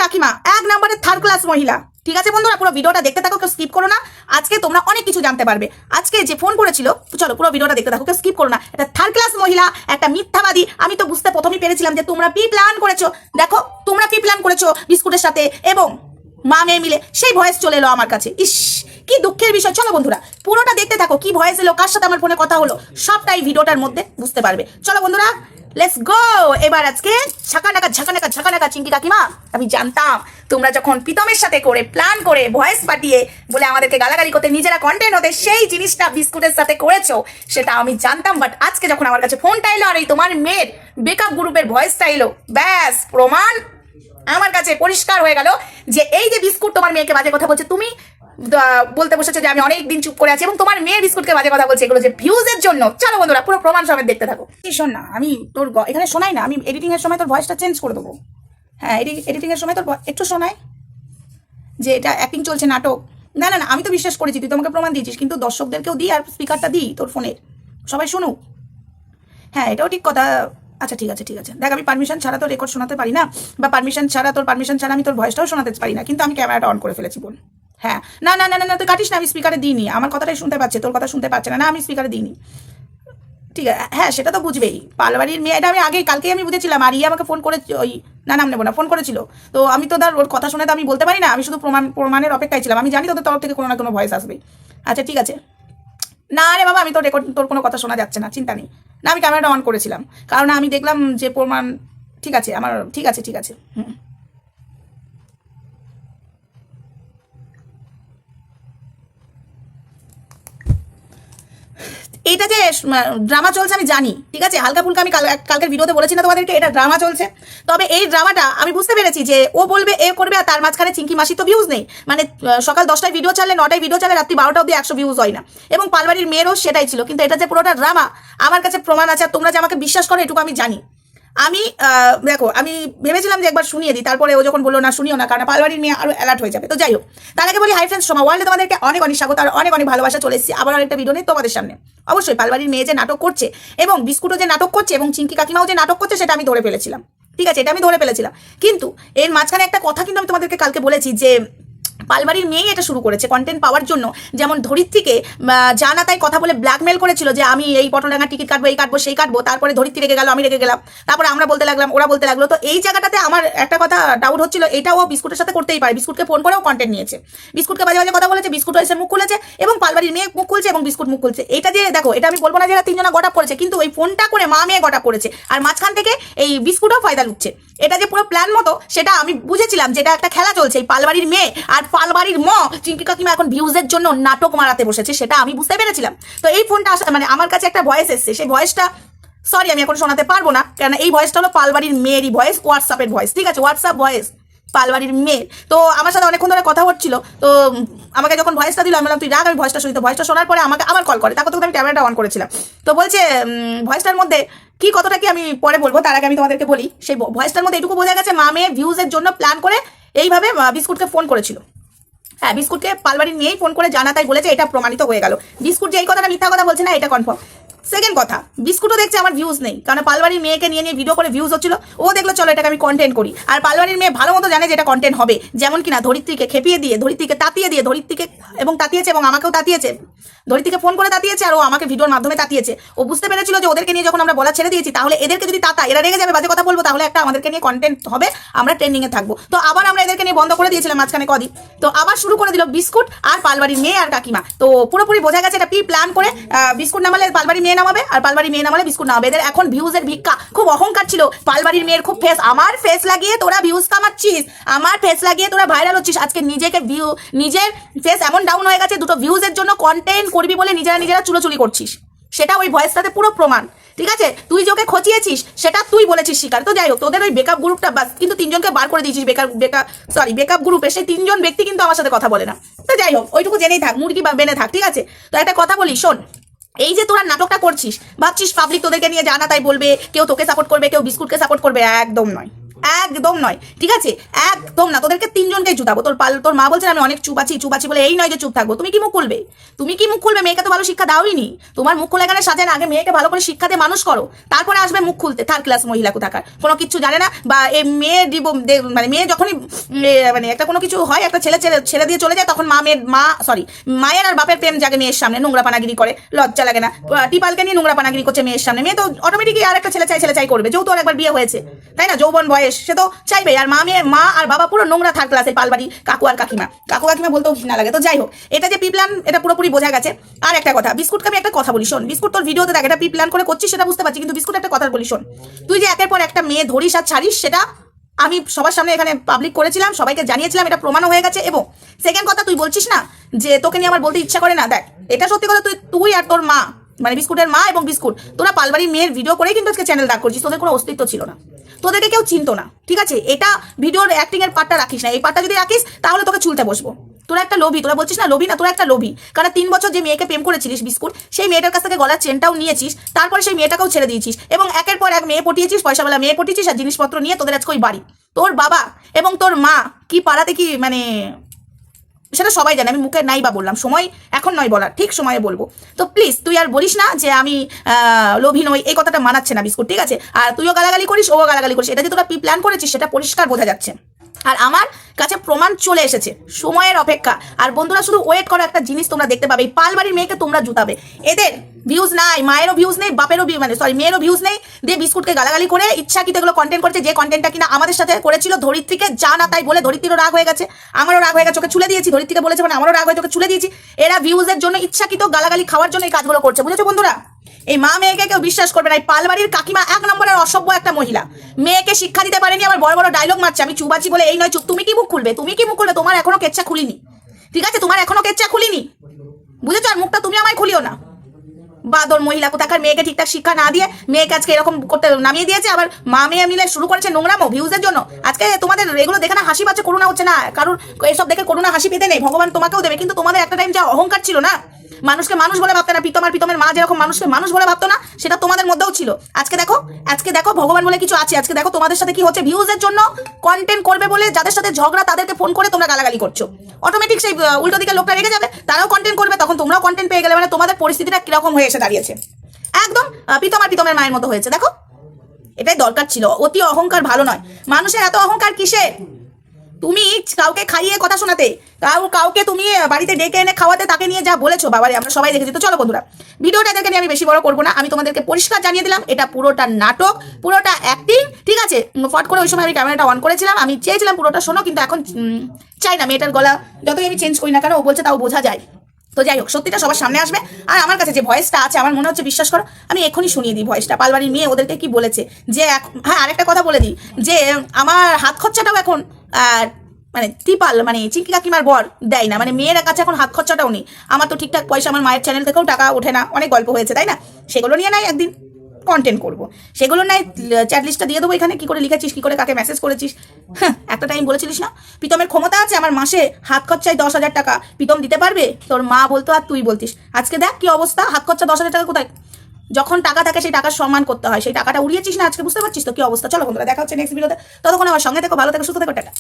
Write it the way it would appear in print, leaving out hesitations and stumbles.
কাকিমা এক নম্বরের থার্ড ক্লাস মহিলা। ঠিক আছে বন্ধুরা, পুরো ভিডিওটা দেখতে থাকো, কেউ স্কিপ করো না। আজকে তোমরা অনেক কিছু জানতে পারবে। আজকে যে ফোন করেছিল, চলো পুরো ভিডিওটা দেখতে থাকো, কেউ স্কিপ করো না। একটা থার্ড ক্লাস মহিলা, একটা মিথ্যাবাদী। আমি তো বুঝতে প্রথমেই পেরেছিলাম যে তোমরা প্রি প্ল্যান করেছো। দেখো তোমরা প্রি প্ল্যান করেছো বিস্কুটের সাথে এবং মা মেয়ে মিলে। সেই ভয়েস চলে এলো আমার কাছে। ইস কি দুঃখের বিষয়। চলো বন্ধুরা পুরোটা দেখতে থাকো, কি ভয়েস এলো, কার সাথে আমার ফোনে কথা হলো, সবটাই ভিডিওটার মধ্যে বুঝতে পারবে। চলো বন্ধুরা লেটস গো। এবার আজকে ঝাঁকানাকা চিঙ্কি কাকিমা, আমি জানতাম তোমরা যখন প্রীতমের সাথে করে প্ল্যান করে ভয়েস পাঠিয়ে বলে আমাদেরকে গালাগালি করতে, নিজেরা কন্টেন্ট হতে সেই জিনিসটা বিস্কুটের সাথে করেছো, সেটা আমি জানতাম। বাট আজকে যখন আমার কাছে ফোনটা এলো আর এই তোমার মেয়ের বেকআপ গ্রুপের ভয়েসটা এলো, ব্যাস প্রমাণ আমার কাছে পরিষ্কার হয়ে গেল যে এই যে বিস্কুট তোমার মেয়েকে বাজে কথা বলছে, তুমি বলতে বসেছো যে আমি অনেকদিন চুপ করে আছি, এবং তোমার মেয়ে বিস্কুটকে বাজে কথা বলছে, এগুলো যে ভিউজের জন্য। চলো বন্ধুরা পুরো প্রমাণ সমেত দেখতে থাকো। শোন না, আমি তোর এখানে শোনাই না, আমি এডিটিং এর সময় তোর ভয়েসটা চেঞ্জ করে দেবো। হ্যাঁ, এডিটিং এর সময় তোর একটু শোনাই যে এটা অ্যাক্টিং চলছে, নাটক। না না না, আমি তো বিশ্বাস করেছি, তুই তোমাকে প্রমাণ দিয়েছিস, কিন্তু দর্শকদেরকেও দিই আর স্পিকারটা দিই তোর ফোনের, সবাই শুনুক। হ্যাঁ এটাও ঠিক কথা। আচ্ছা ঠিক আছে দেখ, আমি পারমিশন ছাড়া তোর রেকর্ড শোনাতে পারি না, বা পারমিশন ছাড়া আমি তোর ভয়েসটাও শোনাতে পারি না, কিন্তু আমি ক্যামেরাটা অন করে ফেলেছি বল। হ্যাঁ না না না না তুই কাটিস না, আমি স্পিকারে দিইনি, আমার কথাটাই শুনতে পাচ্ছে, তোর কথা শুনতে পাচ্ছে না। না আমি স্পিকারে দিইনি। ঠিক আছে, হ্যাঁ সেটা তো বুঝবেই, পালবাড়ির মেয়ে, এটা আমি কালকেই আমি বুঝেছিলাম। আর আমাকে ফোন করে, ওই নাম নেবো না, ফোন করেছিল, তো আমি তো ধর ওর কথা শুনে তো আমি বলতে পারি না, আমি শুধু প্রমাণের অপেক্ষায় ছিলাম। আমি জানি তোদের তরফ থেকে কোনো না কোনো ভয়েস আসবে। আচ্ছা ঠিক আছে। না রে বাবা, আমি তোর রেকর্ড, তোর কোনো কথা শোনা যাচ্ছে না, চিন্তা নেই। না আমি ক্যামেরাটা অন করেছিলাম, কারণ আমি দেখলাম যে প্রমাণ ঠিক আছে আমার। ঠিক আছে হুম। এইটা যে ড্রামা চলছে আমি জানি, ঠিক আছে, হালকা ফুলকা আমি কালকের ভিডিওতে বলেছি না তোমাদেরকে, এটা ড্রামা চলছে। তবে এই ড্রামাটা আমি বুঝতে পেরেছি যে ও বলবে এ করবে, আর তার মাঝখানে চিঙ্কি মাসি তো ভিউজ নেই। মানে সকাল 10টায় ভিডিও চাললে, 9টায় ভিডিও চালে, রাত্রি 12টা অব্দি 100 ভিউজ হয় না। এবং পালবাড়ির মেয়েরও সেটাই ছিল, কিন্তু এটা যে পুরোটা ড্রামা আমার কাছে প্রমাণ আছে। আর তোমরা যে আমাকে বিশ্বাস করো এটুকু আমি জানি। আমি দেখো, আমি ভেবেছিলাম যে একবার শুনিয়ে দিই, তারপরে ও যখন বললো না শুনিও না, কারণ পালবাড়ির মেয়ে আরো অ্যালার্ট হয়ে যাবে। তো যাই হোক, তার আগে বলি হাই ফ্রেন্ডস, সোমা ওয়ার্ল্ডে তোমাদেরকে অনেক অনেক স্বাগত আর অনেক অনেক ভালোবাসা। চলে এসেছি আবার আরেকটা ভিডিও নিয়ে তোমাদের সামনে। অবশ্যই পালবাড়ির মেয়ে যে নাটক করছে, এবং বিস্কুটও যে নাটক করছে, এবং চিঙ্কি কাকিমাও যে নাটক করছে, সেটা আমি ধরে ফেলেছিলাম। ঠিক আছে, এটা আমি ধরে ফেলেছিলাম। কিন্তু এর মাঝখানে একটা কথা কিন্তু আমি তোমাদেরকে কালকে বলেছি যে পালবাড়ির মেয়েই এটা শুরু করেছে কন্টেন্ট পাওয়ার জন্য। যেমন ধরিত্রীকে জানা তাই কথা বলে ব্ল্যাকমেল করেছিল যে আমি এই পটলডাঙ্গা টিকিট কাটবো, এই কাটবো, সেই কাটবো। তারপরে ধরিত্রী রেগে গেল, আমি রেগে গেলাম, তারপরে আমরা বলতে লাগলাম, ওরা বলতে লাগলো। তো এই জায়গাটাতে আমার একটা কথা ডাউট হচ্ছিল, এটাও বিস্কুটের সাথে করতেই পারে। বিস্কুটকে ফোন করেও কন্টেন্ট নিয়েছে, বিস্কুটকে বাজে বাজে কথা বলেছে, বিস্কুট এসে মুখ খুলেছে, এবং পালবাড়ির মেয়ে মুখ খুলছে এবং বিস্কুট মুখ খুলছে। এটা যে দেখো, এটা আমি বলবো না যে এরা তিনজনা গট আপ করেছে, কিন্তু ওই ফোনটা করে মা মেয়ে গট আপ করেছে, আর মাঝখান থেকে এই বিস্কুটও ফায়দা লুটছে। এটা যে পুরো প্ল্যান মতো, সেটা আমি বুঝেছিলাম যে এটা একটা খেলা চলছে। এই পালবাড়ির মেয়ে আর পালবাড়ির চিঙ্কি কাকিমা এখন ভিউজের জন্য নাটক মারাতে বসেছে, সেটা আমি বুঝতে পেরেছিলাম। তো এই ফোনটা মানে আমার কাছে একটা ভয়েস এসছে, সেই ভয়েসটা সরি আমি এখন শোনাতে পারবো না, কারণ এই ভয়েসটা হলো পালবাড়ির মেয়েরই ভয়েস, হোয়াটসঅ্যাপের ভয়েস। ঠিক আছে, হোয়াটসঅ্যাপ ভয়েস পালবাড়ির মেয়ে। তো আমার সাথে অনেকক্ষণ ধরে কথা হচ্ছিল, তো আমাকে যখন ভয়েসটা দিল, আমি বললাম তুই রাখ, আমি ভয়েসটা শুনি। তো ভয়েসটা শোনার পরে আমাকে আবার কল করে, তারপর তো আমি ক্যামেরাটা অন করেছিলাম। তো বলছে ভয়েসটার মধ্যে কি কথাটা কি আমি পরে বলবো, তার আগে আমি তোমাদেরকে বলি। সেই ভয়েসটার মধ্যে এটুকু বোঝা গেছে, মা মেয়ে ভিউজের জন্য প্ল্যান করে এইভাবে বিস্কুটকে ফোন করেছিল। হ্যাঁ, বিস্কুটকে পালবাড়ির নিয়েই ফোন করে জানা তাই বলেছে, এটা প্রমাণিত হয়ে গেল। বিস্কুট যে এই কথাটা মিথ্যা কথা বলছে না, এটা কনফার্ম। সেকেন্ড কথা, বিস্কুটও দেখছে আমার ভিউজ নেই, কারণ পালবাড়ির মেয়েকে নিয়ে ভিডিও করে ভিউজ হচ্ছিল। ও দেখলো চলো এটাকে আমি কন্টেন্ট করি। আর পালবাড়ির মেয়ে ভালো মতো জানে যে এটা কন্টেন্ট হবে, যেমন কিনা ধরিত্রীকে খেপিয়ে দিয়ে, ধরিত্রীকে তাতিয়ে দিয়ে, ধরিত্রীকে এবং তাতিয়েছে, এবং আমাকেও তাতিয়েছে। ধরিত্রীকে ফোন করে তাতিয়েছে, আর ও আমাকে ভিডিওর মাধ্যমে তাতিয়েছে। ও বুঝতে পেরেছিল যে ওদেরকে নিয়ে যখন আমরা বলা ছেড়ে দিয়েছি, তাহলে এদেরকে যদি তাতা, এরা রেগে যাবে, বাজে কথা বলবো, তাহলে একটা আমাদেরকে নিয়ে কন্টেন্ট হবে, আমরা ট্রেন্ডিংয়ে থাকবো। তো আবার আমরা এদেরকে নিয়ে বন্ধ করে দিয়েছিলাম মাঝখানে কদিন, তো আবার শুরু করে দিল বিস্কুট আর পালবাড়ির মেয়ে আর কাকিমা। তো পুরোপুরি বোঝা গেছে এটা প্ল্যান করে বিস্কুট নামালে পালবাড়ির মেয়ে নামাবে, আর পালবাড়ির মেয়ে নামালে বিস্কুট নামাবে। এদের এখন ভিউজের ভিক্ষা, খুব অহংকার ছিল। পালবাড়ির মেয়ের খুব ফেস, আমার ফেস লাগিয়ে তোরা ভিউজ কামাচ্ছিস, আমার ফেস লাগিয়ে তোরা ভাইরাল হচ্ছিস। আজকে নিজের ফেস এমন ডাউন হয়ে গেছে, দুটো ভিউজের জন্য কন্টেন্ট করবি বলে নিজেরা চুলোচুলি করছিস, সেটা ওই ভয়েসটাতে পুরো প্রমাণ। ঠিক আছে, তুই যে ওকে খচিয়েছিস সেটা তুই বলেছিস স্বীকার। তো যাই হোক, তোদের ওই বেকআপ গ্রুপটা বাস, কিন্তু তিনজনকে বার করে দিয়েছিস বেকআপ গ্রুপে। সেই তিনজন ব্যক্তি কিন্তু আমার সাথে কথা বলে না। তো যাই হোক, ওইটুকু জেনেই থাক, মুরগি বা বেনে থাক। ঠিক আছে, তো একটা কথা বলি শোন, এই যে তোরা নাটকটা করছিস, ভাবছিস পাবলিক তোদেরকে নিয়ে জানা তাই বলবে, কেউ তোকে সাপোর্ট করবে, কেউ বিস্কুটকে সাপোর্ট করবে, একদম নয়। একদম নয়, ঠিক আছে, একদম না। তোদেরকে তিনজনকেই জুতাবো। তোর মা বলছেন আমি অনেক চুপ আছি বলে এই নয় যে চুপ থাকবো। তুমি কি মুখ খুলবে? মেয়েকে তো ভালো শিক্ষা দাওই নি। তোমার মুখ খোলা এখানে সাজে না, আগে মেয়েকে ভালো করে শিক্ষা দিয়ে মানুষ করো, তারপরে আসবে মুখ খুলতে। থার্ড ক্লাস মহিলা কোথাকার, কোনো কিছু জানে না। বা এই মেয়ে মানে মেয়ে যখনই মানে একটা কোনো কিছু হয়, একটা ছেলে দিয়ে চলে যায়, তখন মায়ের আর বাপের প্রেম জাগে মেয়ের সামনে, নোংরা পানাগিরি করে, লজ্জা লাগে না? টিপালকে নিয়ে নোংরা পানাগিরি করছে মেয়ের সামনে। মেয়ে তো অটোমেটিকই আর একটা ছেলে চাই করবে, যেহেতু ওর একবার বিয়ে হয়েছে, তাই না? যৌবন বয়স, সে তো চাইবে। আর মা আর বাবা পুরো নোংরা থার্ড ক্লাসের পালবাড়ি কাকু কাকিমা বলতেও ঘৃণা লাগে। তো যাই হোক, এটা যে প্রিপ্ল্যান, এটা পুরোপুরি বোঝা গেছে। আর একটা কথা, বিস্কুটকে আমি একটা কথা বলি, শোন। বিস্কুট তোর ভিডিওতে দেখ এটা প্রিপ্ল্যান করে করছিস, সেটা বুঝতে পারছি, কিন্তু বিস্কুট একটা কথা বলি, শোন। তুই যে একের পর একটা মেয়ে ধরিস আর ছাড়িস, সেটা আমি সবার সামনে এখানে পাবলিক করেছিলাম, সবাইকে জানিয়েছিলাম, এটা প্রমাণও হয়ে গেছে। এবং সেকেন্ড কথা, তুই বলছিস না যে তোকে নিয়ে আমার বলতে ইচ্ছা করে না, দেখ এটা সত্যি কথা। তুই আর তোর মা, মানে বিস্কুটের মা এবং বিস্কুট, তোরা পালবাড়ির মেয়ের ভিডিও করেই কিন্তু আজকে চ্যানেল দাঁড় করছিস। তোদের কোনো অস্তিত্ব ছিল না, তোদেরকে কেউ চিনতো না, ঠিক আছে? এটা ভিডিওর অ্যাক্টিং এর পার্টটা রাখিস না। এই পার্টটা যদি রাখিস তাহলে তোকে চুলতে বসবো। তোরা একটা লোভী, তোরা বলছিস না লোভী না, তোরা একটা লোভী। কারণ 3 বছর যে মেয়েকে প্রেম করেছিলিস বিস্কুট, সেই মেয়েটার কাছ থেকে গলার চেনটাও নিয়েছিস, তারপরে সেই মেয়েটাকেও ছেড়ে দিয়েছিস, এবং একের পর এক মেয়ে পটিয়েছিস, পয়সাওয়ালা মেয়ে পটিয়েছিস, আর জিনিসপত্র নিয়ে তোদের আজকে ওই বাড়ি। তোর বাবা এবং তোর মা কি পাড়াতে কি মানে সেটা সবাই জানে, আমি মুখে নাই বা বললাম, সময় এখন নয় বলার, ঠিক সময়ে বলবো। তো প্লিজ তুই আর বলিস না যে আমি লোভী নই, এই কথাটা মানাচ্ছে না বিস্কুট, ঠিক আছে? আর তুইও গালাগালি করিস, ও গালাগালি করিস, এটা যে তোরা প্ল্যান করেছিস সেটা পরিষ্কার বোঝা যাচ্ছে। আর আমার কাছে প্রমাণ চলে এসেছে, সময়ের অপেক্ষা। আর বন্ধুরা শুধু ওয়েট করো, একটা জিনিস তোমরা দেখতে পাবে, এই পালবাড়ির মেয়েকে তোমরা জুতাবে। এদের ভিউজ নাই, মায়েরও ভিউজ নেই, বাপেরও মেয়েরও ভিউজ নেই, দিয়ে বিস্কুটকে গালাগালি করে ইচ্ছাকৃত এগুলো কন্টেন্ট করেছে, যে কন্টেন্টটা কিনা আমাদের সাথে করেছিল ধরিত্রীকে যা না তাই বলে। ধরিত্রীরও রাগ হয়ে গেছে, আমারও রাগ হয়ে গেছে, ওকে চুলে দিয়েছি। ধরিত্রীকে বলেছে মানে আমারও রাগ হয়ে ওকে চুলে দিয়েছি। এরা ভিউজের জন্য ইচ্ছাকৃত গালাগালি খাওয়ার জন্য এই কাজগুলো করছে, বুঝেছো বন্ধুরা? এই মা মেয়েকে কেউ বিশ্বাস করবে না। এই পালবাড়ির কাকিমা 1 নম্বরের অসভ্য একটা মহিলা, মেয়েকে শিক্ষা দিতে পারেনি, আবার বড় বড় ডায়লগ মারছে আমি চুপ আছি বলে। এই নয় চুপ, তুমি কি মুখ খুলবে? তোমার এখনো কেচ্ছা খুলিনি, ঠিক আছে? তোমার এখনো কেচ্ছা খুলিনি, বুঝেছো? আর মুখটা তুমি আমায় খুলিও না। বাদর মহিলা কোথাকার, মেয়েকে ঠিকঠাক শিক্ষা না দিয়ে মেয়েকে আজকে এরকম করতে নামিয়ে দিয়েছে। আবার মা মেয়ে মিলে শুরু করেছে নোংরামো ভিউজের জন্য। আজকে তোমাদের এগুলো দেখে না হাসি পাচ্ছে, করুণা হচ্ছে না কারোর। এসব দেখে করুণা হাসি পেতে নেই, ভগবান তোমাকেও দেবে। কিন্তু তোমাদের একটা টাইম যা অহংকার ছিল না, মানুষকে মানুষ বলে ভাবতে না। প্রীতমের মা যেরকম মানুষকে মানুষ বলে ভাবতো না, সেটা তোমাদের মধ্যেও ছিল। আজকে দেখো ভগবান বলে কিছু আছে। আজকে দেখো তোমাদের সাথে কি হচ্ছে, ভিউজের জন্য কন্টেন্ট করবে বলে যাদের সাথে ঝগড়া তাদেরকে ফোন করে তোমরা গালাগালি করছো। অটোমেটিক সেই উল্টো দিকে লোকটা রেগে যাবে, তারাও কন্টেন্ট করবে, তখন তোমরাও কন্টেন্ট পেয়ে গেলে। মানে তোমাদের পরিস্থিতিটা কিরকম হয়ে এসে দাঁড়িয়েছে, একদম প্রীতমের মায়ের মতো হয়েছে। দেখো এটাই দরকার ছিল। অতি অহংকার ভালো নয়। মানুষের এত অহংকার কিসে? তুমি কাউকে খাইয়ে কথা শোনাতে, কাউকে তুমি বাড়িতে ডেকে এনে খাওয়াতে, তাকে নিয়ে যা বলেছো বাবারে, আমরা সবাই দেখেছি। তো চলো বন্ধুরা, ভিডিওটা এদেরকে নিয়ে আমি বেশি বড় করবো না। আমি তোমাদেরকে পরিষ্কার জানিয়ে দিলাম, এটা পুরোটা নাটক, পুরোটা অ্যাক্টিং, ঠিক আছে? ফট করে ওই সময় আমি ক্যামেরাটা অন করেছিলাম, আমি চেয়েছিলাম পুরোটা শোনো, কিন্তু এখন চাই না। মেয়েটার গলা যতই আমি চেঞ্জ করি না কেন, ও বলছে তাও বোঝা যায়। তো যাই হোক, সত্যিটা সবার সামনে আসবে। আর আমার কাছে যে ভয়েসটা আছে, আমার মনে হচ্ছে, বিশ্বাস করো, আমি এখনই শুনিয়ে দিই ভয়েসটা। পালবাড়ির মেয়ে ওদেরকে কি বলেছে যে হ্যাঁ, আরেকটা কথা বলে দিই, যে আমার হাত খরচাটাও এখন মানে মানে চিঙ্কি কাকিমার বর দেয় না। মানে মেয়ের কাছে এখন হাত খরচাটাও নেই। আমার তো ঠিকঠাক পয়সা, আমার মায়ের চ্যানেল থেকেও টাকা ওঠে না। অনেক গল্প হয়েছে, তাই না? সেগুলো নিয়ে নাই একদিন কন্টেন্ট করবো, সেগুলো নাই চ্যাট লিস্টটা দিয়ে দেবো এখানে, কি করে লিখেছিস, কি করে কাকে মেসেজ করেছিস। হ্যাঁ, একটা টাইম বলেছিলিস না প্রীতমের ক্ষমতা আছে, আমার মাসে হাত খরচায় 10,000 টাকা প্রীতম দিতে পারবে। তোর মা বলতো আর তুই বলতিস। আজকে দেখ কি অবস্থা, হাত খরচা 10,000 টাকা কোথায়? যখন টাকা থাকে সেই টাকার সম্মান করতে হয়, সেই টাকাটা উড়িয়েছিস না, আজকে বুঝতে পারছিস তো কি অবস্থা। চলো বন্ধুরা, দেখা হচ্ছে নেক্সট ভিডিওতে। ততক্ষণ আমার সঙ্গে থেকো, ভালো থেকো, সুস্থ থেকো, টাটা।